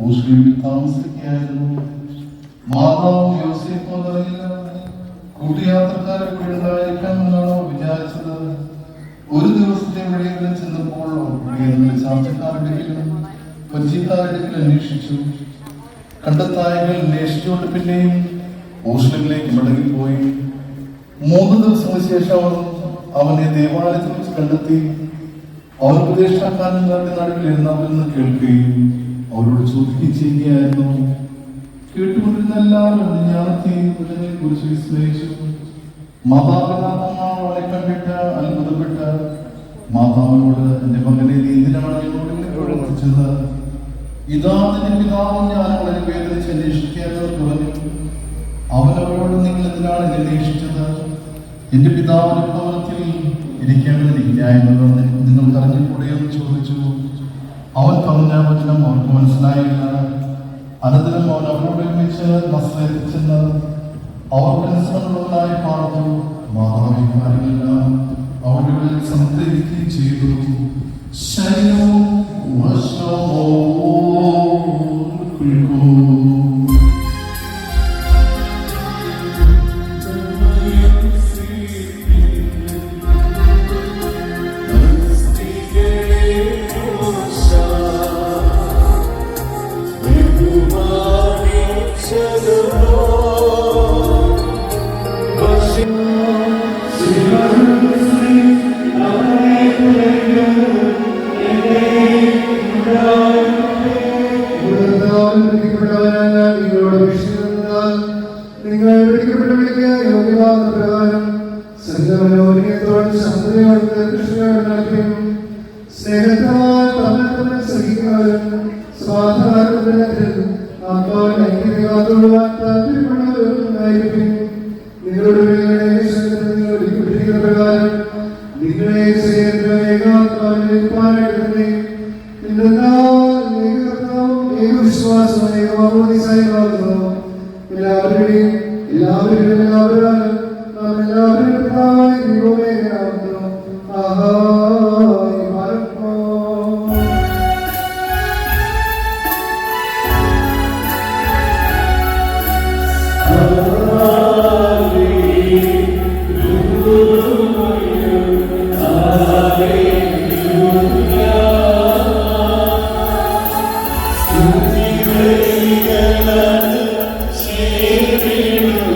ഓസ്ട്രേലിയയിൽ താമസിക്കുകയായിരുന്നു. മാതാവും യോസേഫും അറിയില്ല. കൂട്ടുയാത്രക്കാരെ കൂടി ഉണ്ടായിരിക്കാമെന്നാണോ വിചാരിച്ചത്? ഒരു ദിവസത്തെ വഴികളിൽ ചെന്നപ്പോൾ ചാർച്ചക്കാരുടെയും പരിചയക്കാരുടെയും അന്വേഷിച്ചു. കണ്ടെത്തായകൾ അന്വേഷിച്ചുകൊണ്ട് പിന്നെയും ഓസ്ട്രേലിയയിലേക്ക് മടങ്ങിപ്പോയി. 3 ദിവസങ്ങൾക്ക് ശേഷം അവനെ ദേവാലയത്തിൽ വെച്ച് കണ്ടെത്തി. അവർ ഉപദേഷ്ടാക്കാരന്മാരുടെ നടുവിൽ അവരിൽ നിന്ന് കേൾക്കുകയും അവരോട് ചോദിക്കുകയും ചെയ്യുകയായിരുന്നു. കേട്ടുകൊണ്ടിരുന്ന എല്ലാവരും ജ്ഞാനത്തെ കുറിച്ച് വിസ്മയിച്ചു. മാതാപിതാക്കന്മാർ അവളെ കണ്ടിട്ട് അത്ഭുതപ്പെട്ട് മാതാവിനോട്, എന്റെ മകനെ നീ എന്തിനാണ് എന്നോട് പ്രവർത്തിച്ചത്? ഇതാ നിന്റെ പിതാവും ഞാൻ വളരെ വേദനിച്ച് അന്വേഷിക്കാമെന്ന് പറഞ്ഞു. അവനവരോട്, നിങ്ങൾ എന്തിനാണ് അന്വേഷിച്ചത്? എന്റെ പിതാവിന്റെ ഭവനത്തിൽ ഇരിക്കേണ്ടത് ന്യായമെന്ന് നിങ്ങൾക്ക് അറിഞ്ഞുകൂടെയെന്ന് ചോദിച്ചു. അവൻ പറഞ്ഞ വചനം അവർക്ക് മനസ്സിലായില്ല. അനന്തരം അവൻ അവരോട് ഒരുമിച്ച് നസ്രത്തിൽ ചെന്ന് അവർക്ക് അനുസരണമുള്ളതായി പാർത്തു. മാതാവിന്റെ കാര്യങ്ങളെല്ലാം അവരുടെ സംതൃപ്തിക്കുകയും ചെയ്തു. ശരീരവും She